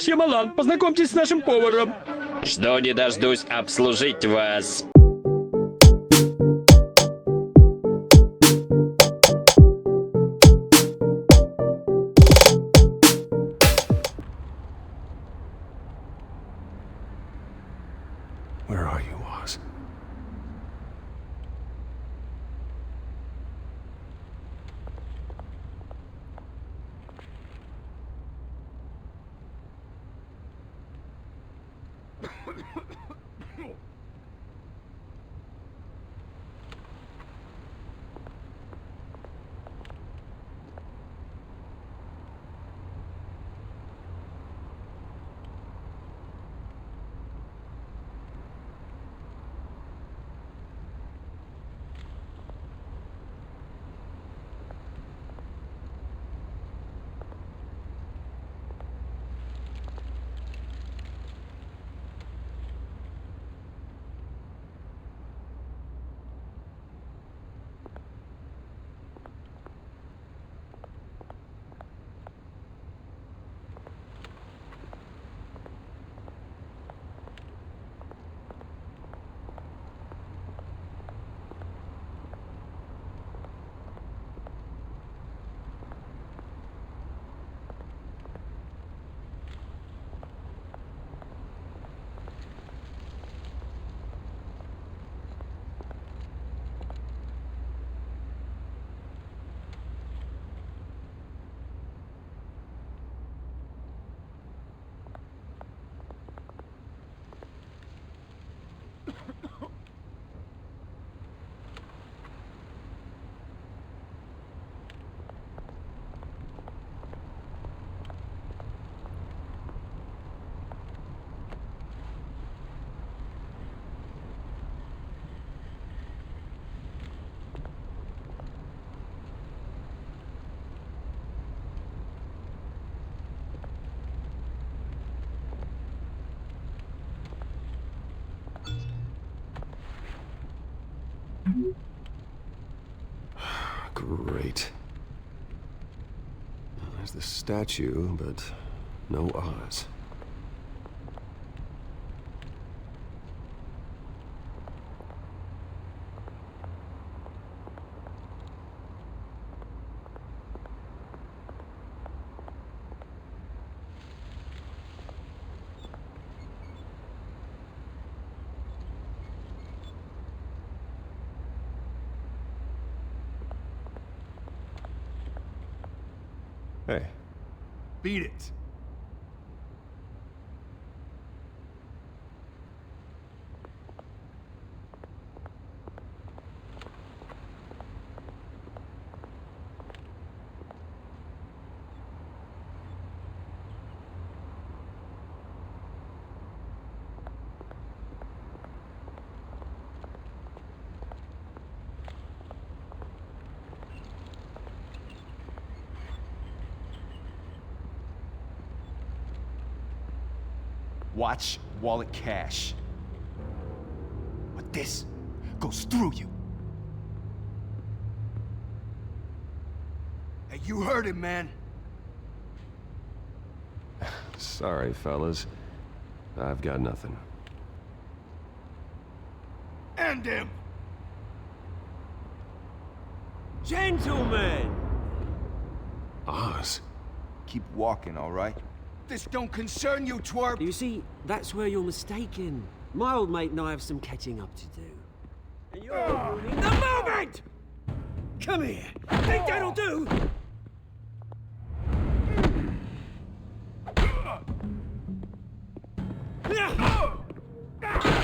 месье Малан. Познакомьтесь с нашим поваром. Жду не дождусь обслужить вас. Where are you, Oz? Great. Well, there's the statue, but no Oz. Hey. Beat it. Watch wallet cash. But this goes through you. Hey, you heard him, man. Sorry, fellas. I've got nothing. End him! Gentlemen! Oz? Keep walking, all right? This don't concern you, twerp! You see, that's where you're mistaken. My old mate and I have some catching up to do. And you're ruining the moment! Come here! Think that'll do?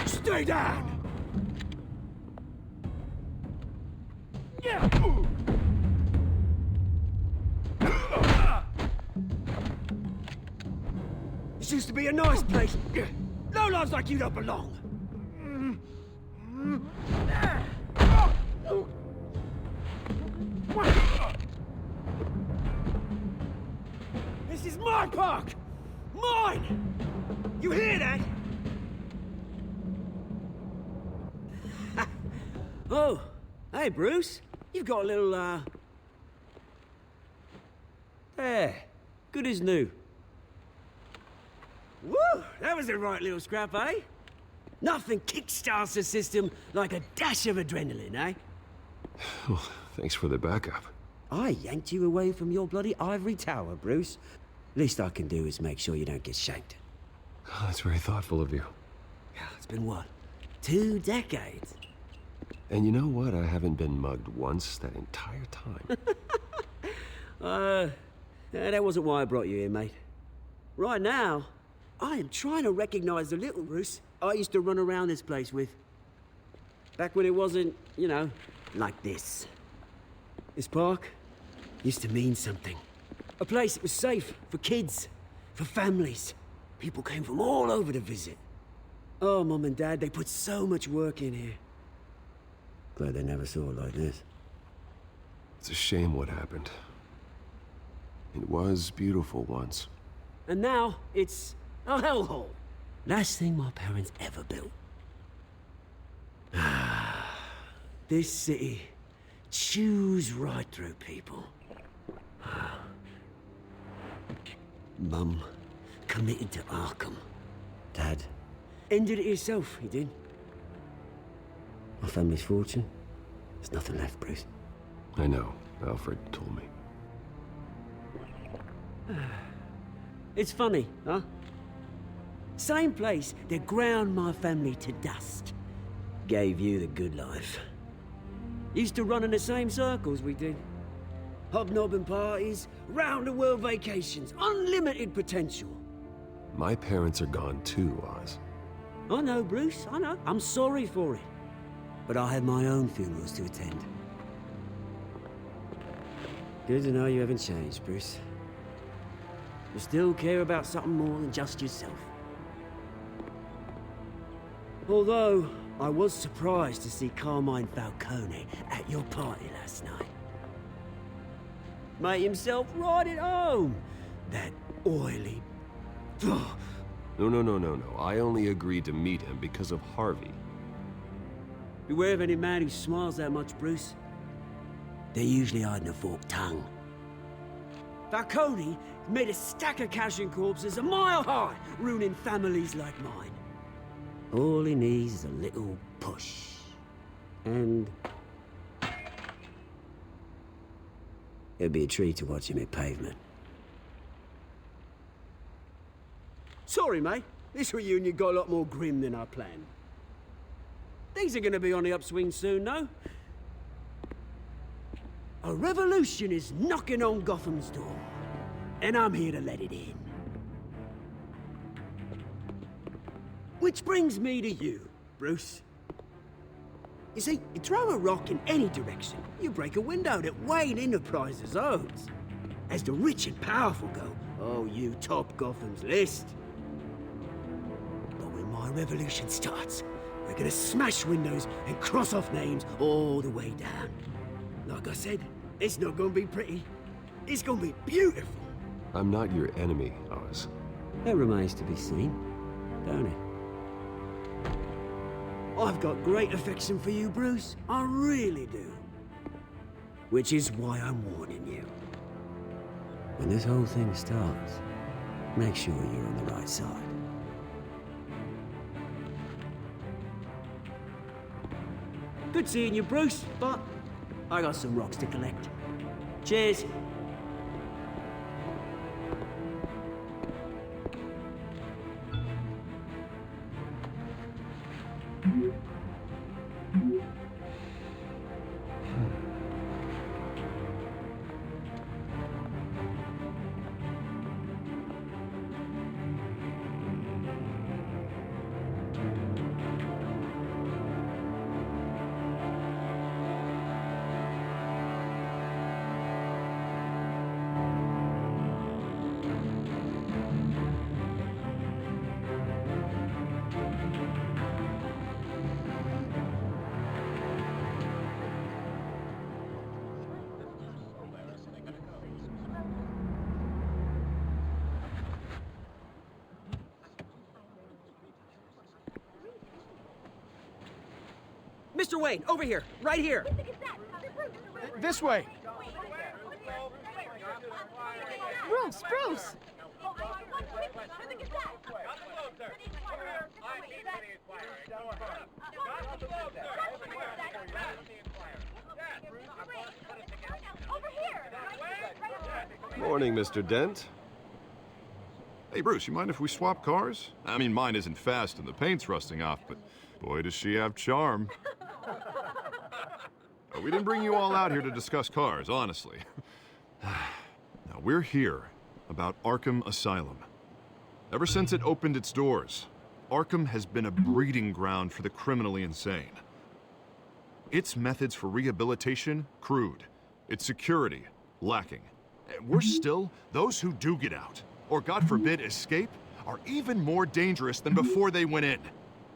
Stay down! This used to be a nice place. No lives like you don't belong. This is my park! Mine! You hear that? Oh, hey Bruce. You've got a little, There. Good as new. Woo! That was a right little scrap, eh? Nothing kickstarts the system like a dash of adrenaline, eh? Well, thanks for the backup. I yanked you away from your bloody ivory tower, Bruce. Least I can do is make sure you don't get shanked. Oh, that's very thoughtful of you. It's been what? 2 decades? And you know what? I haven't been mugged once that entire time. That wasn't why I brought you here, mate. Right now, I am trying to recognize the little Bruce I used to run around this place with. Back when it wasn't, you know, like this. This park used to mean something. A place that was safe for kids, for families. People came from all over to visit. Oh, Mum and Dad, they put so much work in here. Glad they never saw it like this. It's a shame what happened. It was beautiful once. And now, it's a hellhole. Last thing my parents ever built. This city chews right through people. Mum committed to Arkham. Dad ended it himself, he did. My family's fortune, there's nothing left, Bruce. I know. Alfred told me. It's funny, huh? Same place that ground my family to dust. Gave you the good life. Used to run in the same circles we did. Hobnobbing parties, round-the-world vacations, unlimited potential. My parents are gone too, Oz. I know, Bruce, I know. I'm sorry for it. But I had my own funerals to attend. Good to know you haven't changed, Bruce. You still care about something more than just yourself. Although, I was surprised to see Carmine Falcone at your party last night. Made himself right at home. That oily... No. I only agreed to meet him because of Harvey. Beware of any man who smiles that much, Bruce. They're usually hiding a forked tongue. Falcone made a stack of cashing corpses a mile high, ruining families like mine. All he needs is a little push. And... it'd be a treat to watch him hit pavement. Sorry, mate. This reunion got a lot more grim than I planned. Things are gonna be on the upswing soon, no? A revolution is knocking on Gotham's door, and I'm here to let it in. Which brings me to you, Bruce. You see, you throw a rock in any direction, you break a window that Wayne Enterprises owns. As the rich and powerful go, oh, you top Gotham's list. But when my revolution starts, we're gonna smash windows and cross off names all the way down. Like I said, it's not gonna be pretty. It's gonna be beautiful. I'm not your enemy, Oz. That remains to be seen, don't it? I've got great affection for you, Bruce. I really do. Which is why I'm warning you. When this whole thing starts, make sure you're on the right side. Good seeing you, Bruce, but I got some rocks to collect. Cheers. Mr. Wayne, over here, right here. This way. Bruce! Morning, Mr. Dent. Hey, Bruce, you mind if we swap cars? I mean, mine isn't fast and the paint's rusting off, but boy, does she have charm. We didn't bring you all out here to discuss cars, honestly. Now, we're here about Arkham Asylum. Ever since it opened its doors, Arkham has been a breeding ground for the criminally insane. Its methods for rehabilitation, crude. Its security, lacking. And worse still, those who do get out, or God forbid escape, are even more dangerous than before they went in.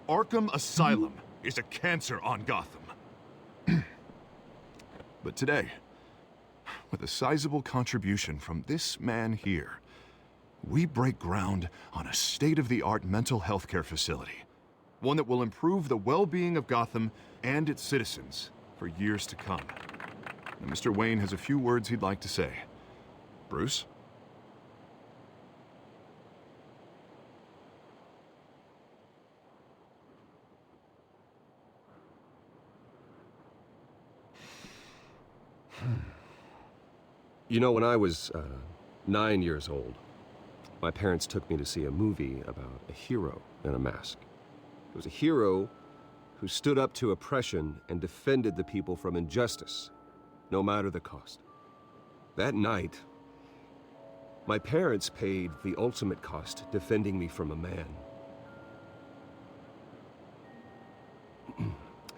Arkham Asylum is a cancer on Gotham. But today, with a sizable contribution from this man here, we break ground on a state-of-the-art mental health care facility. One that will improve the well-being of Gotham and its citizens for years to come. And Mr. Wayne has a few words he'd like to say. Bruce? You know, when I was 9 years old, my parents took me to see a movie about a hero in a mask. It was a hero who stood up to oppression and defended the people from injustice, no matter the cost. That night, my parents paid the ultimate cost defending me from a man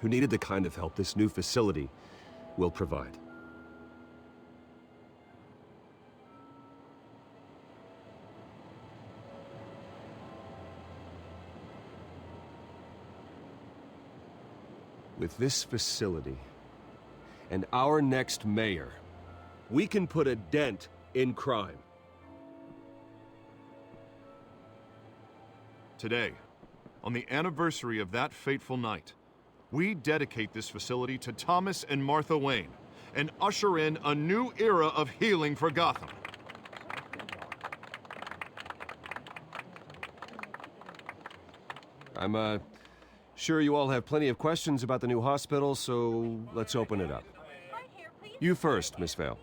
who needed the kind of help this new facility will provide. With this facility and our next mayor, we can put a dent in crime. Today, on the anniversary of that fateful night, we dedicate this facility to Thomas and Martha Wayne and usher in a new era of healing for Gotham. I'm sure you all have plenty of questions about the new hospital, so let's open it up. You first, Miss Vale.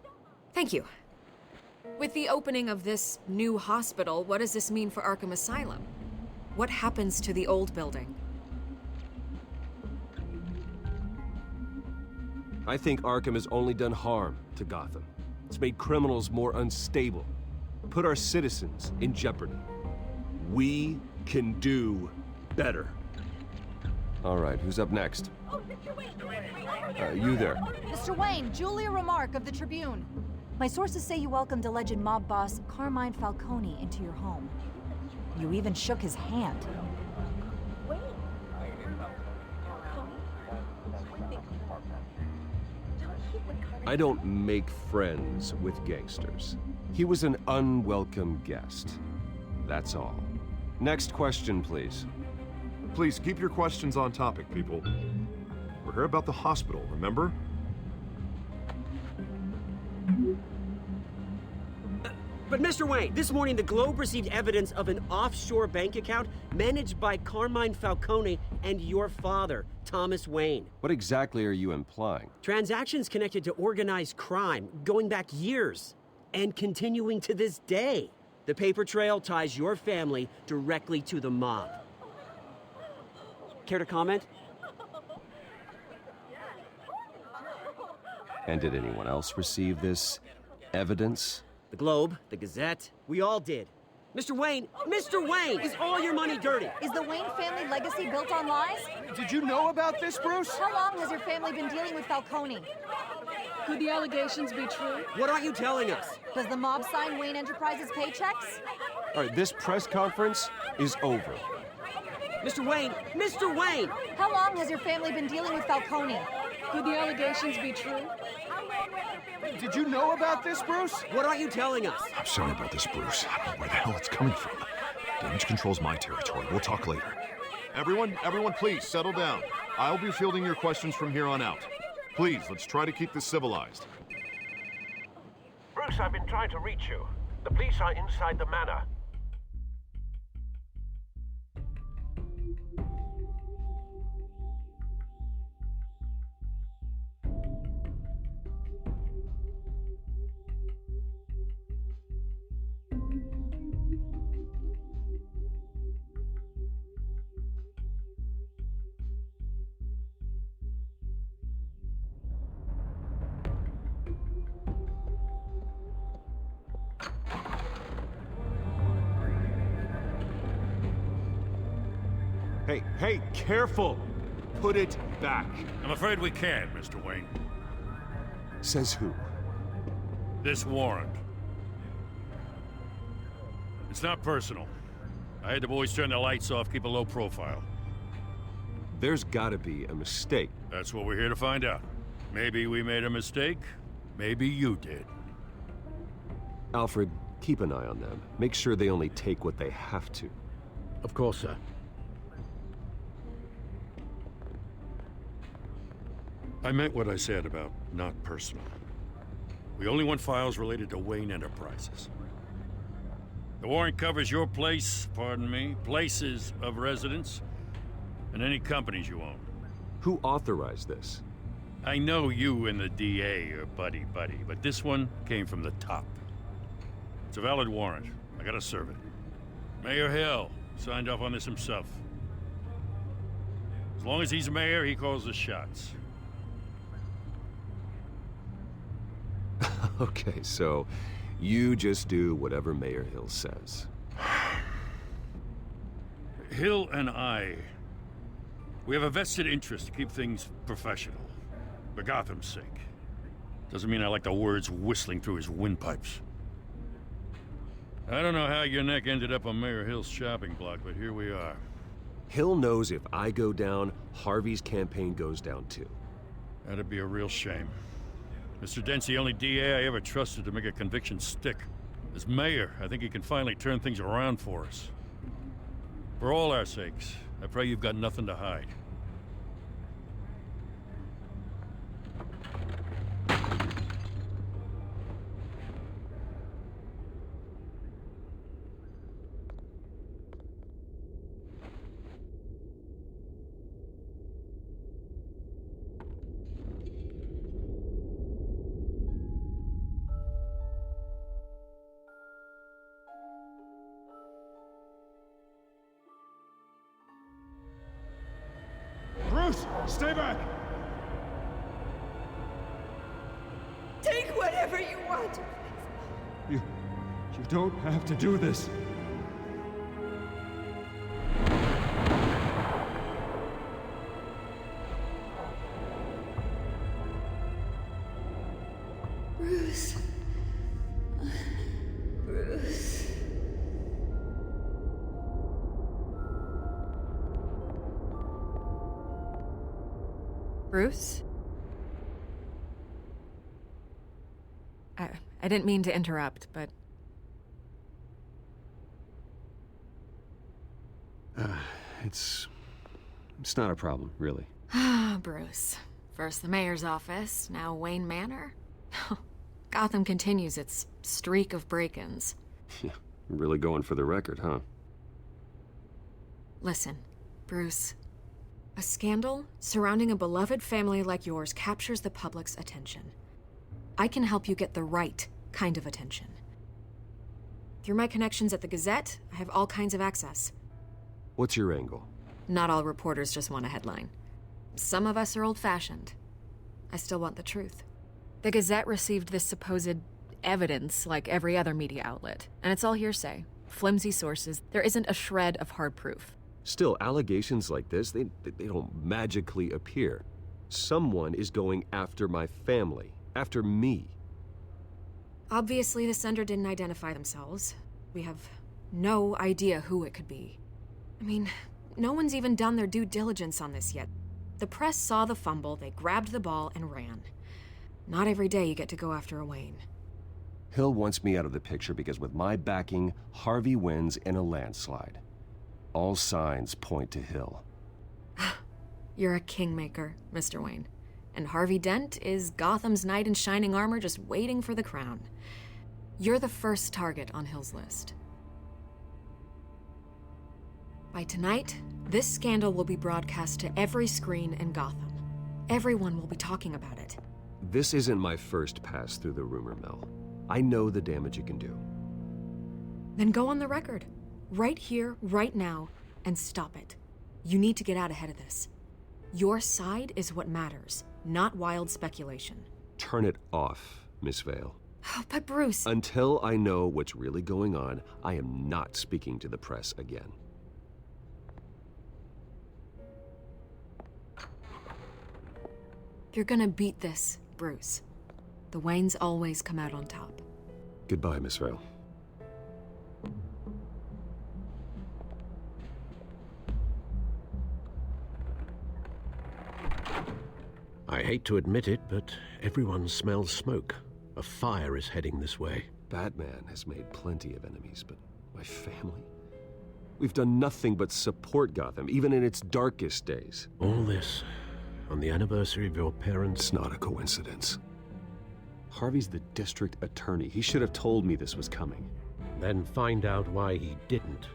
Thank you. With the opening of this new hospital, what does this mean for Arkham Asylum? What happens to the old building? I think Arkham has only done harm to Gotham. It's made criminals more unstable, put our citizens in jeopardy. We can do better. All right, who's up next? You there. Mr. Wayne, Julia Remark of the Tribune. My sources say you welcomed alleged mob boss Carmine Falcone into your home. You even shook his hand. I don't make friends with gangsters. He was an unwelcome guest. That's all. Next question, please. Please keep your questions on topic, people. We're here about the hospital, remember? But Mr. Wayne, this morning the Globe received evidence of an offshore bank account managed by Carmine Falcone and your father, Thomas Wayne. What exactly are you implying? Transactions connected to organized crime going back years and continuing to this day. The paper trail ties your family directly to the mob. Care to comment? And did anyone else receive this evidence? The Globe, the Gazette, we all did. Mr. Wayne, is all your money dirty? Is the Wayne family legacy built on lies? Did you know about this, Bruce? How long has your family been dealing with Falcone? Could the allegations be true? What aren't you telling us? Does the mob sign Wayne Enterprises paychecks? All right, this press conference is over. Mr. Wayne! How long has your family been dealing with Falcone? Could the allegations be true? Did you know about this, Bruce? What aren't you telling us? I'm sorry about this, Bruce. I don't know where the hell it's coming from. Damage control's my territory. We'll talk later. Everyone, please, settle down. I'll be fielding your questions from here on out. Please, let's try to keep this civilized. Bruce, I've been trying to reach you. The police are inside the manor. Hey, careful! Put it back. I'm afraid we can't, Mr. Wayne. Says who? This warrant. It's not personal. I had the boys turn the lights off, keep a low profile. There's gotta be a mistake. That's what we're here to find out. Maybe we made a mistake. Maybe you did. Alfred, keep an eye on them. Make sure they only take what they have to. Of course, sir. I meant what I said about not personal. We only want files related to Wayne Enterprises. The warrant covers your place, pardon me, places of residence, and any companies you own. Who authorized this? I know you and the DA are buddy-buddy, but this one came from the top. It's a valid warrant. I gotta serve it. Mayor Hill signed off on this himself. As long as he's mayor, he calls the shots. Okay, so you just do whatever Mayor Hill says. Hill and I, we have a vested interest to keep things professional. For Gotham's sake. Doesn't mean I like the words whistling through his windpipes. I don't know how your neck ended up on Mayor Hill's shopping block, but here we are. Hill knows if I go down, Harvey's campaign goes down too. That'd be a real shame. Mr. Dent's the only DA I ever trusted to make a conviction stick. As mayor, I think he can finally turn things around for us. For all our sakes, I pray you've got nothing to hide. Bruce, stay back! Take whatever you want. You don't have to do this. Bruce. Bruce. Bruce? I didn't mean to interrupt, but... It's not a problem, really. Ah, Bruce. First the mayor's office, now Wayne Manor. Gotham continues its streak of break-ins. Yeah, really going for the record, huh? Listen, Bruce. A scandal surrounding a beloved family like yours captures the public's attention. I can help you get the right kind of attention. Through my connections at the Gazette, I have all kinds of access. What's your angle? Not all reporters just want a headline. Some of us are old-fashioned. I still want the truth. The Gazette received this supposed evidence like every other media outlet, and it's all hearsay. Flimsy sources. There isn't a shred of hard proof. Still, allegations like this, they don't magically appear. Someone is going after my family, after me. Obviously, the sender didn't identify themselves. We have no idea who it could be. I mean, no one's even done their due diligence on this yet. The press saw the fumble, they grabbed the ball and ran. Not every day you get to go after a Wayne. Hill wants me out of the picture because with my backing, Harvey wins in a landslide. All signs point to Hill. You're a kingmaker, Mr. Wayne. And Harvey Dent is Gotham's knight in shining armor just waiting for the crown. You're the first target on Hill's list. By tonight, this scandal will be broadcast to every screen in Gotham. Everyone will be talking about it. This isn't my first pass through the rumor mill. I know the damage it can do. Then go on the record. Right here, right now, and stop it. You need to get out ahead of this. Your side is what matters, not wild speculation. Turn it off, Miss Vale. Oh, but Bruce... Until I know what's really going on, I am not speaking to the press again. You're gonna beat this, Bruce. The Waynes always come out on top. Goodbye, Miss Vale. I hate to admit it, but everyone smells smoke. A fire is heading this way. Batman has made plenty of enemies, but my family? We've done nothing but support Gotham, even in its darkest days. All this on the anniversary of your parents'... It's not a coincidence. Harvey's the district attorney. He should have told me this was coming. Then find out why he didn't.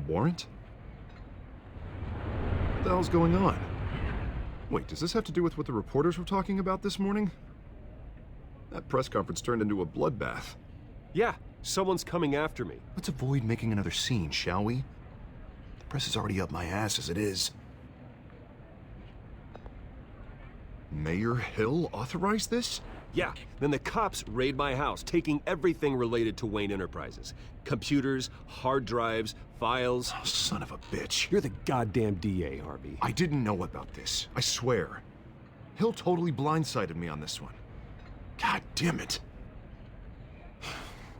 Warrant? What the hell's going on? Wait, does this have to do with what the reporters were talking about this morning? That press conference turned into a bloodbath. Yeah, someone's coming after me. Let's avoid making another scene, shall we? The press is already up my ass as it is. Mayor Hill authorized this? Yeah, then the cops raid my house, taking everything related to Wayne Enterprises. Computers, hard drives, files. Oh, son of a bitch. You're the goddamn DA, Harvey. I didn't know about this, I swear. Hill totally blindsided me on this one. God damn it.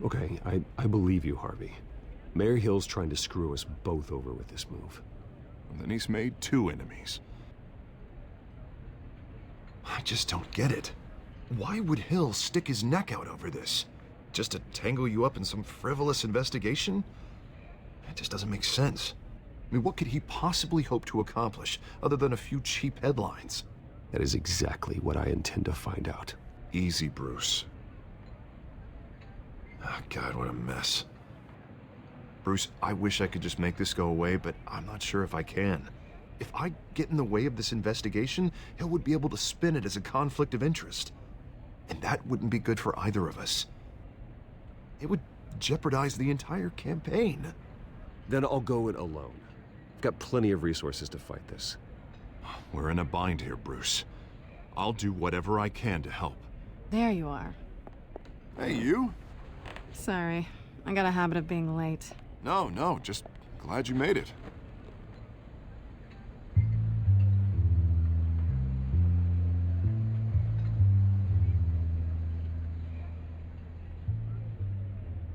Okay, I believe you, Harvey. Mayor Hill's trying to screw us both over with this move. And then he's made 2 enemies. I just don't get it. Why would Hill stick his neck out over this? Just to tangle you up in some frivolous investigation? It just doesn't make sense. I mean, what could he possibly hope to accomplish other than a few cheap headlines? That is exactly what I intend to find out. Easy, Bruce. Oh, God, what a mess. Bruce, I wish I could just make this go away, but I'm not sure if I can. If I get in the way of this investigation, Hill would be able to spin it as a conflict of interest. And that wouldn't be good for either of us. It would jeopardize the entire campaign. Then I'll go it alone. I've got plenty of resources to fight this. We're in a bind here, Bruce. I'll do whatever I can to help. There you are. Hey, you? Sorry, I got a habit of being late. No, just glad you made it.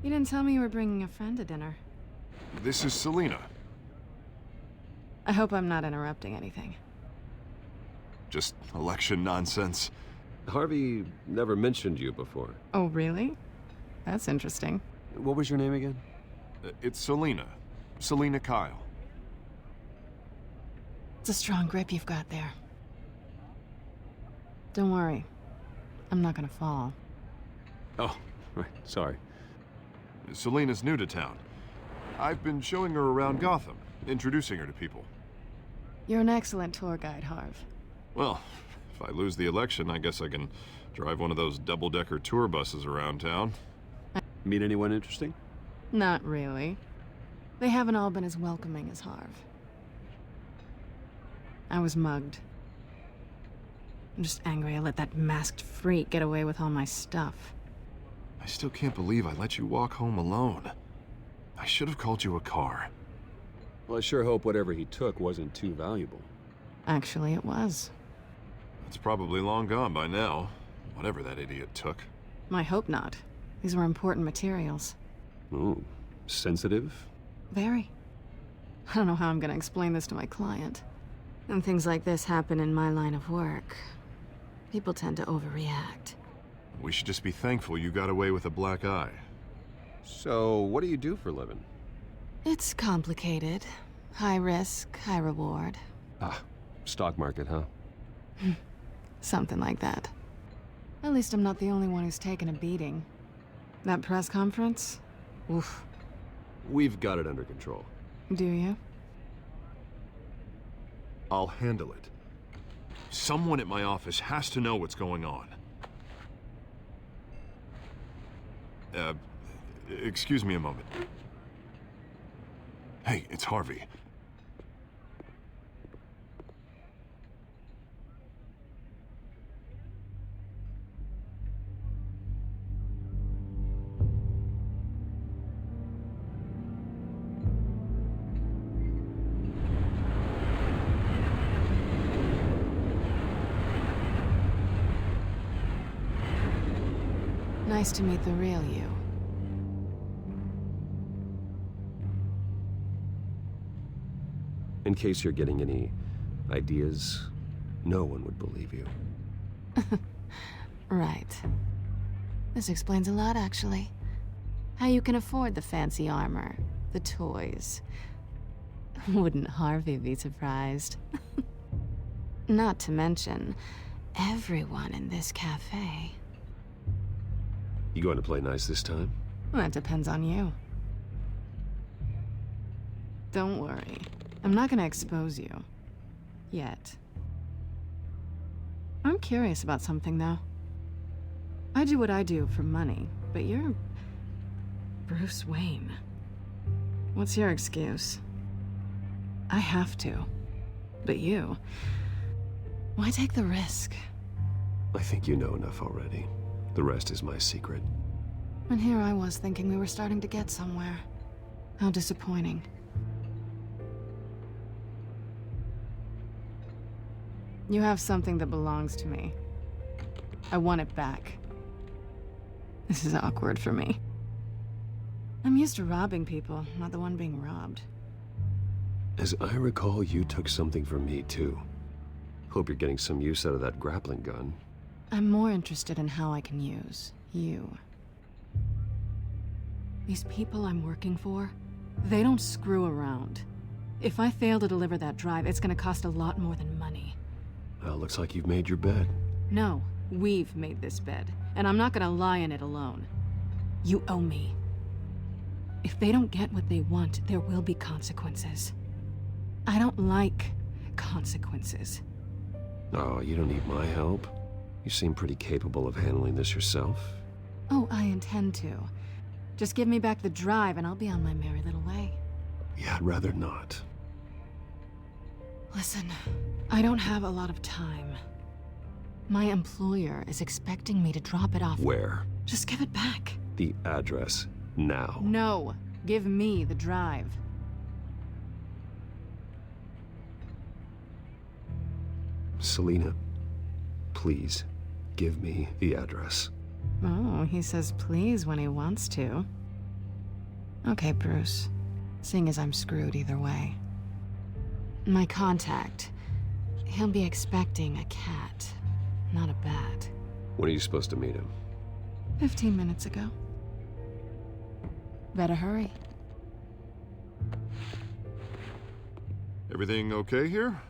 You didn't tell me you were bringing a friend to dinner. This is Selina. I hope I'm not interrupting anything. Just election nonsense. Harvey never mentioned you before. Oh, really? That's interesting. What was your name again? It's Selina. Selina Kyle. It's a strong grip you've got there. Don't worry. I'm not gonna fall. Oh, right. Sorry. Selina's new to town. I've been showing her around Gotham, introducing her to people. You're an excellent tour guide, Harv. Well, if I lose the election, I guess I can drive one of those double-decker tour buses around town. Meet anyone interesting? Not really. They haven't all been as welcoming as Harv. I was mugged. I'm just angry I let that masked freak get away with all my stuff. I still can't believe I let you walk home alone. I should have called you a car. Well, I sure hope whatever he took wasn't too valuable. Actually, it was. It's probably long gone by now, whatever that idiot took. I hope not. These were important materials. Ooh, sensitive? Very. I don't know how I'm gonna explain this to my client. When things like this happen in my line of work, people tend to overreact. We should just be thankful you got away with a black eye. So, what do you do for a living? It's complicated. High risk, high reward. Ah, stock market, huh? Something like that. At least I'm not the only one who's taken a beating. That press conference? Oof. We've got it under control. Do you? I'll handle it. Someone at my office has to know what's going on. Excuse me a moment. Hey, it's Harvey. Nice to meet the real you. In case you're getting any ideas, no one would believe you. Right. This explains a lot, actually. How you can afford the fancy armor, the toys. Wouldn't Harvey be surprised? Not to mention, everyone in this cafe. You going to play nice this time? Well, that depends on you. Don't worry. I'm not gonna expose you. Yet. I'm curious about something, though. I do what I do for money, but you're... Bruce Wayne. What's your excuse? I have to. But you... Why take the risk? I think you know enough already. The rest is my secret. And here I was thinking we were starting to get somewhere. How disappointing. You have something that belongs to me. I want it back. This is awkward for me. I'm used to robbing people, not the one being robbed. As I recall, you took something from me, too. Hope you're getting some use out of that grappling gun. I'm more interested in how I can use you. These people I'm working for, they don't screw around. If I fail to deliver that drive, it's gonna cost a lot more than money. Well, looks like you've made your bed. No, we've made this bed, and I'm not gonna lie in it alone. You owe me. If they don't get what they want, there will be consequences. I don't like consequences. Oh, you don't need my help. You seem pretty capable of handling this yourself. Oh, I intend to. Just give me back the drive and I'll be on my merry little way. Yeah, I'd rather not. Listen, I don't have a lot of time. My employer is expecting me to drop it off. Where? Just give it back. The address, now. No, give me the drive. Selina, please, give me the address. Oh, he says please when he wants to. Okay, Bruce. Seeing as I'm screwed either way. My contact, he'll be expecting a cat, not a bat. When are you supposed to meet him? 15 minutes ago. Better hurry. Everything okay here?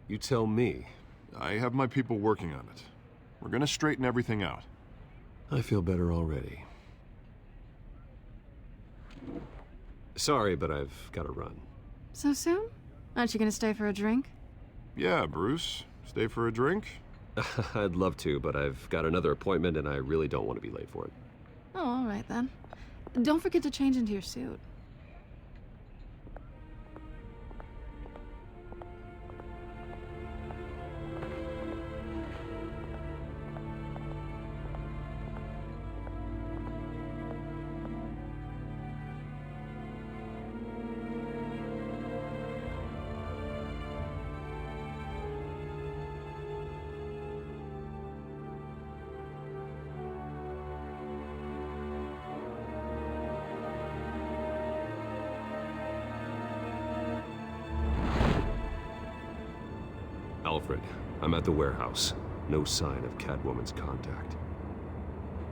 You tell me. I have my people working on it. We're gonna straighten everything out. I feel better already. Sorry, but I've got to run. So soon? Aren't you gonna stay for a drink? Yeah, Bruce. Stay for a drink? I'd love to, but I've got another appointment and I really don't want to be late for it. Oh, all right then. Don't forget to change into your suit. Alfred, I'm at the warehouse. No sign of Catwoman's contact.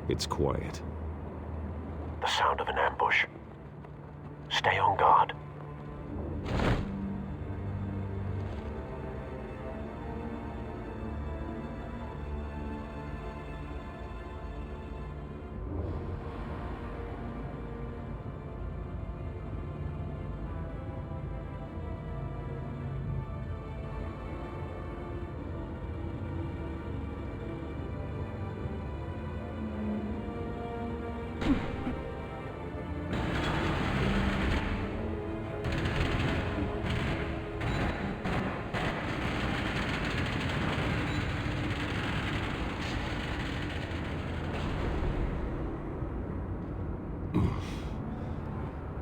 It's quiet. The sound of an ambush. Stay on guard.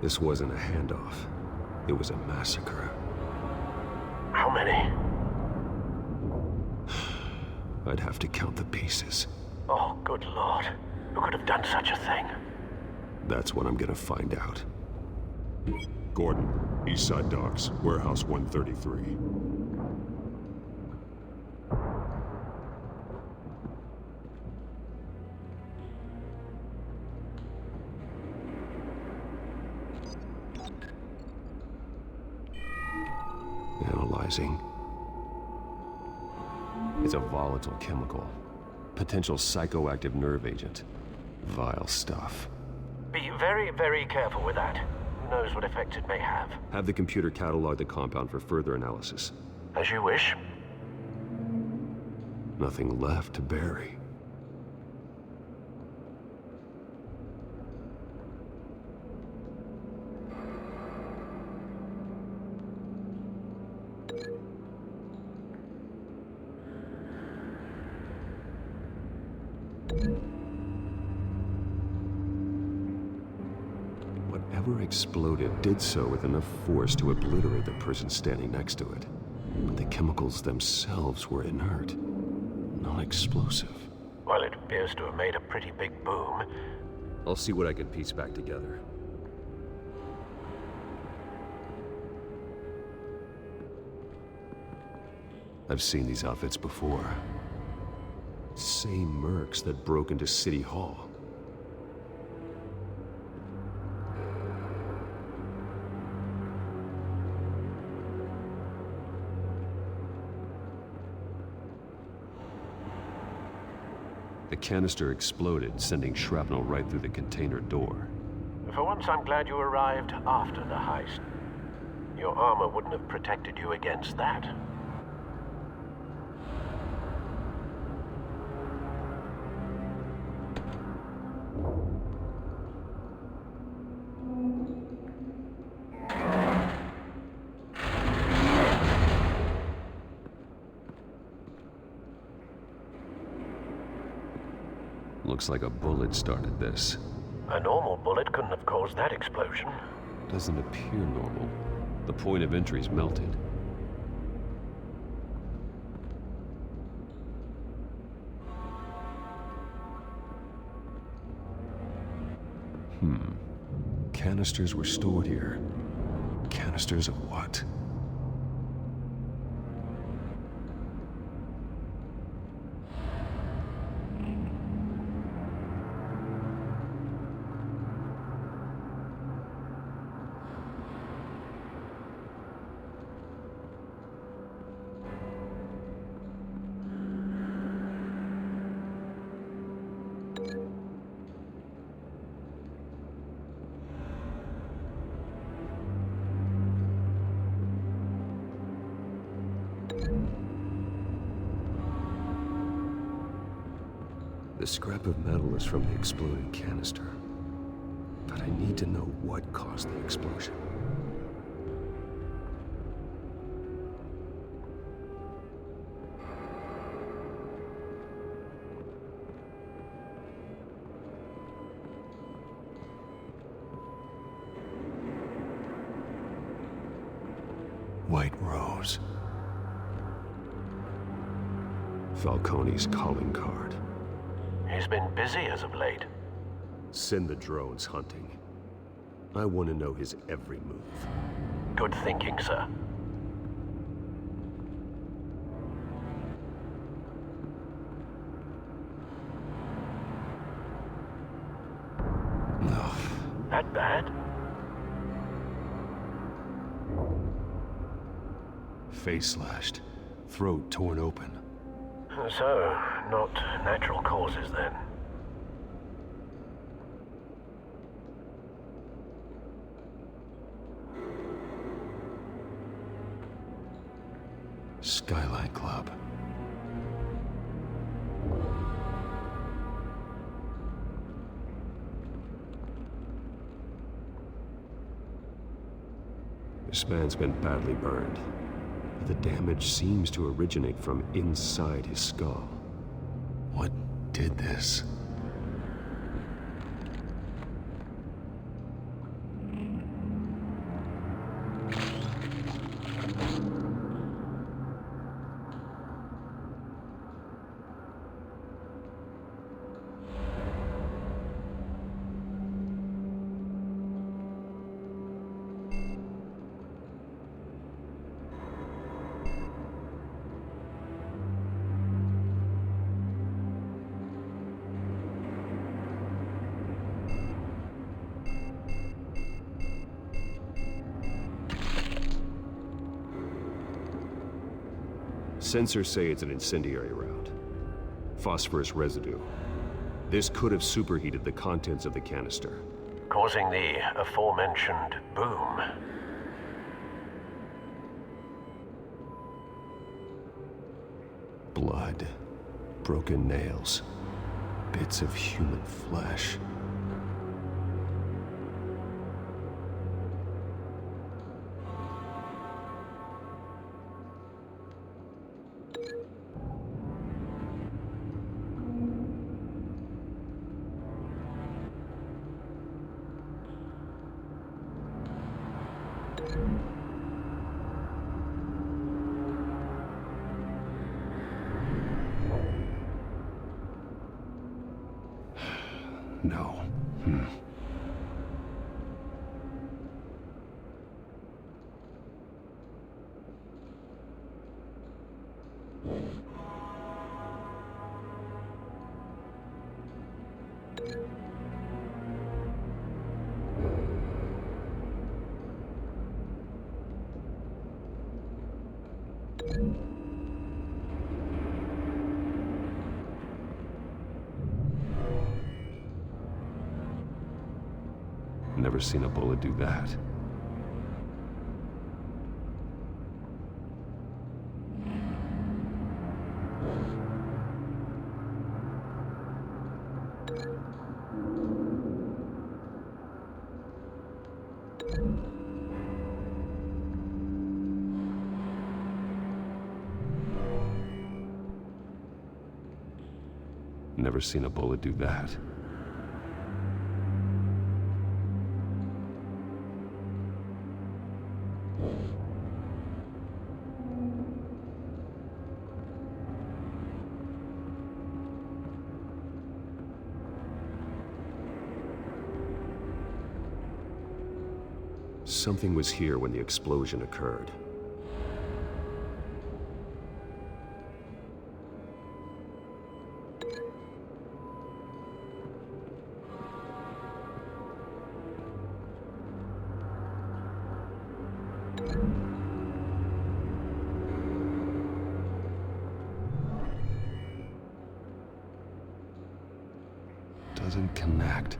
This wasn't a handoff. It was a massacre. How many? I'd have to count the pieces. Oh, good lord. Who could have done such a thing? That's what I'm gonna find out. Gordon, Eastside Docks, Warehouse 133. Analyzing. It's a volatile chemical. Potential psychoactive nerve agent. Vile stuff. Be very, very careful with that. Who knows what effects it may have. Have the computer catalog the compound for further analysis. As you wish. Nothing left to bury. Whatever exploded did so with enough force to obliterate the person standing next to it. But the chemicals themselves were inert, non-explosive. Well, it appears to have made a pretty big boom. I'll see what I can piece back together. I've seen these outfits before. Same mercs that broke into City Hall. The canister exploded, sending shrapnel right through the container door. For once, I'm glad you arrived after the heist. Your armor wouldn't have protected you against that. Looks like a bullet started this. A normal bullet couldn't have caused that explosion. Doesn't appear normal. The point of entry's melted. Canisters were stored here. Canisters of what? The scrap of metal is from the exploded canister. But I need to know what caused the explosion. White Rose. Falcone's calling card. He's been busy as of late. Send the drones hunting. I want to know his every move. Good thinking, sir. No. That bad? Face slashed. Throat torn open. So, not natural causes then. Skyline Club. This man's been badly burned. The damage seems to originate from inside his skull. What did this? Sensors say it's an incendiary round. Phosphorus residue. This could have superheated the contents of the canister, causing the aforementioned boom. Blood, broken nails, bits of human flesh. No. Never seen a bullet do that. Never seen a bullet do that. Something was here when the explosion occurred. Doesn't connect.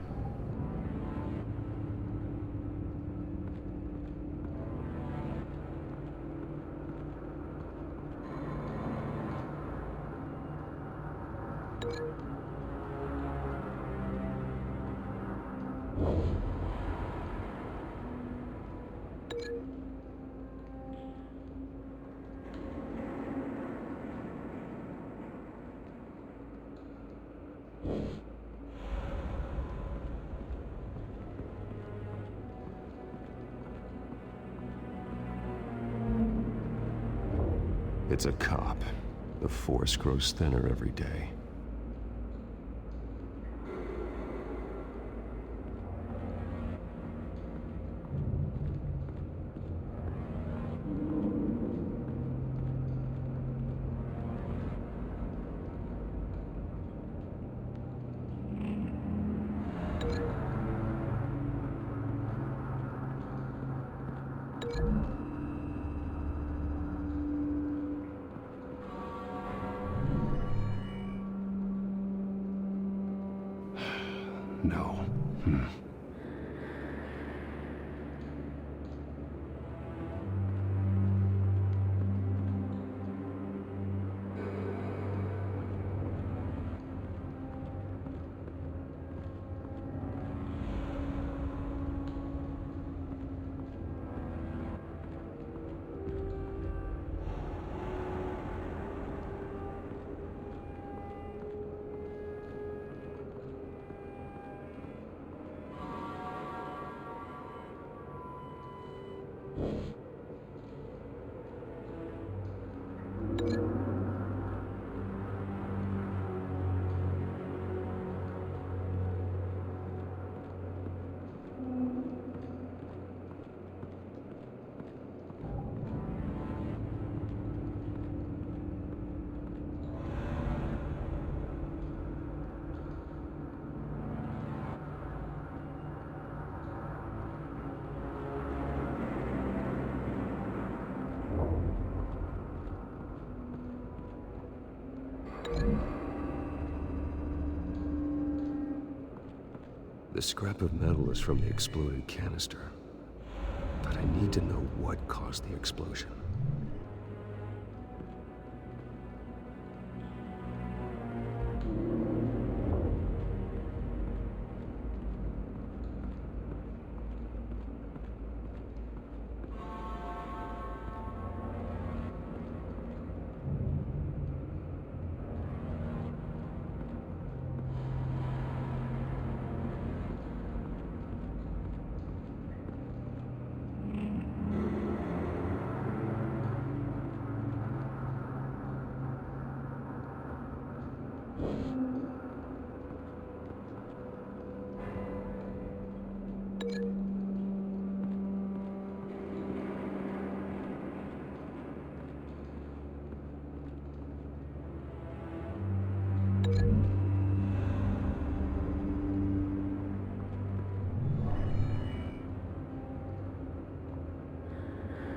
It's a cop. The force grows thinner every day. No. The scrap of metal is from the exploded canister. But I need to know what caused the explosion.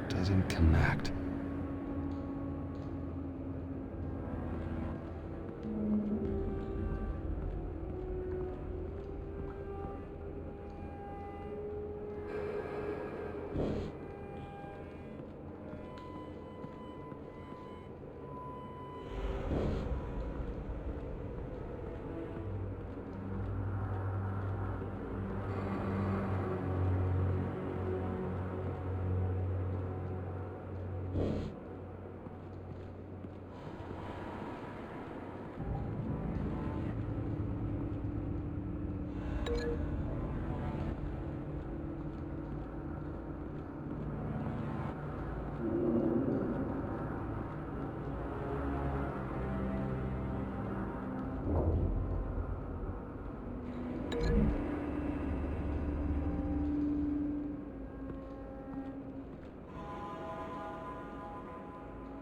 Doesn't connect.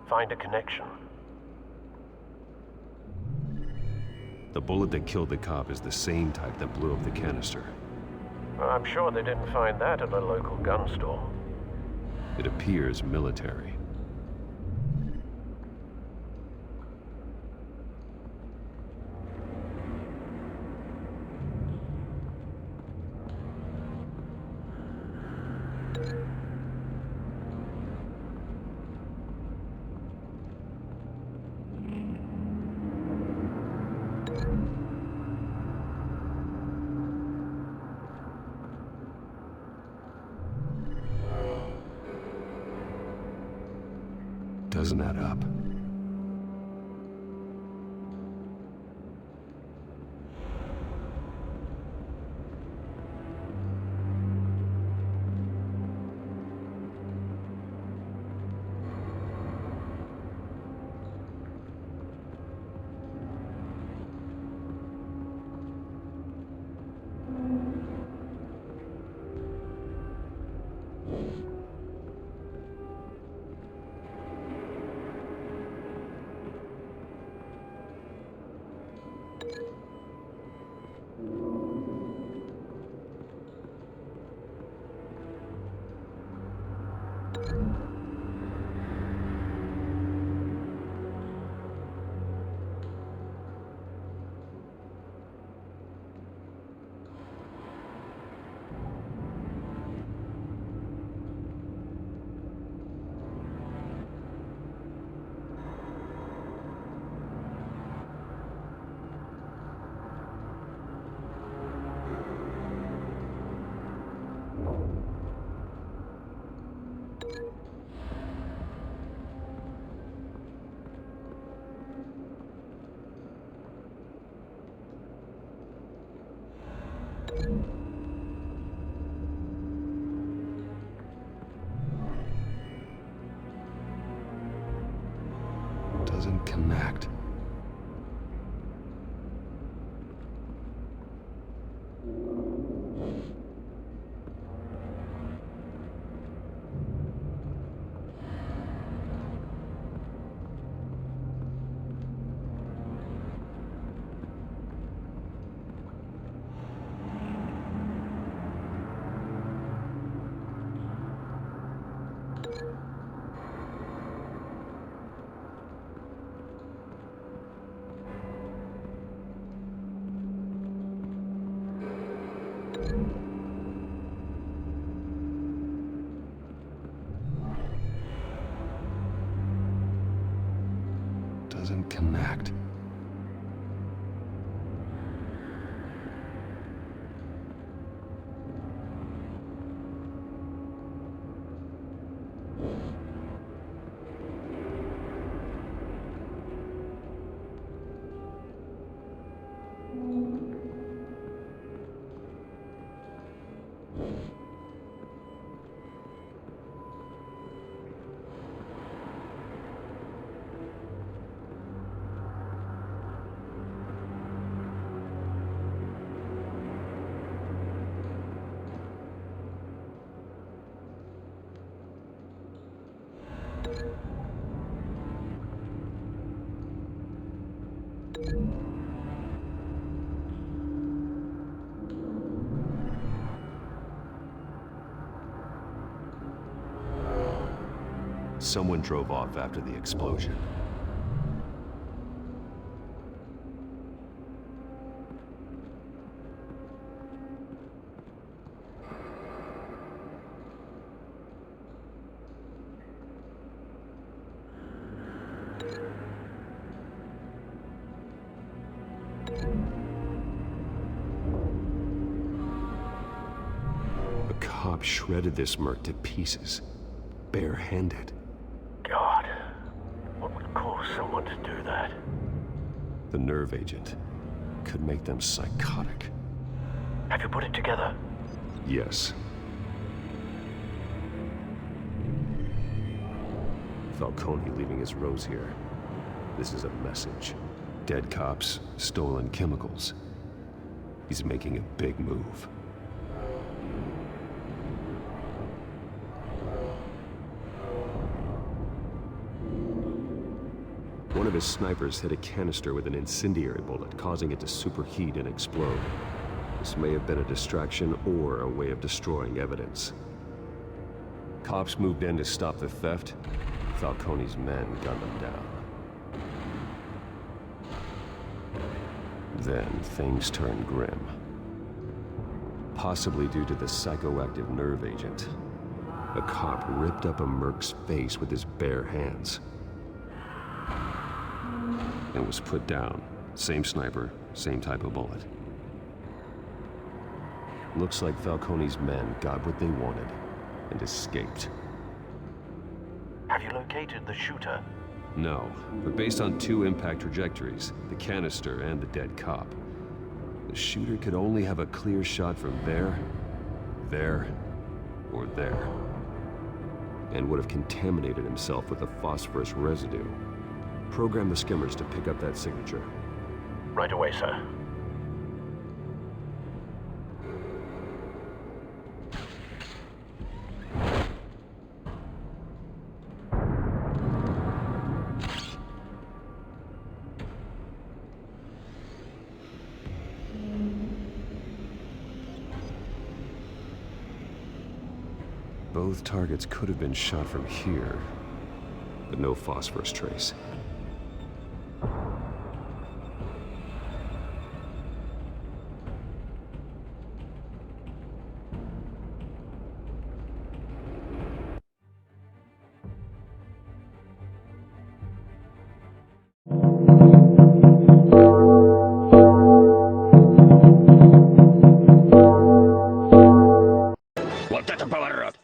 Find a connection. The bullet that killed the cop is the same type that blew up the canister. Well, I'm sure they didn't find that at a local gun store. It appears military. Doesn't add up. Doesn't connect. doesn't connect. Someone drove off after the explosion. A cop shredded this merc to pieces, barehanded. God, what would cause someone to do that? The nerve agent could make them psychotic. Have you put it together? Yes. Falcone leaving his rose here. This is a message. Dead cops, stolen chemicals. He's making a big move. One of his snipers hit a canister with an incendiary bullet, causing it to superheat and explode. This may have been a distraction or a way of destroying evidence. Cops moved in to stop the theft. Falcone's men gunned them down. Then things turned grim. Possibly due to the psychoactive nerve agent. A cop ripped up a merc's face with his bare hands. And was put down. Same sniper, same type of bullet. Looks like Falcone's men got what they wanted and escaped. Have you located the shooter? No, but based on two impact trajectories, the canister and the dead cop, the shooter could only have a clear shot from there, or there, and would have contaminated himself with the phosphorus residue. Program the skimmers to pick up that signature. Right away, sir. Both targets could have been shot from here, but no phosphorus trace.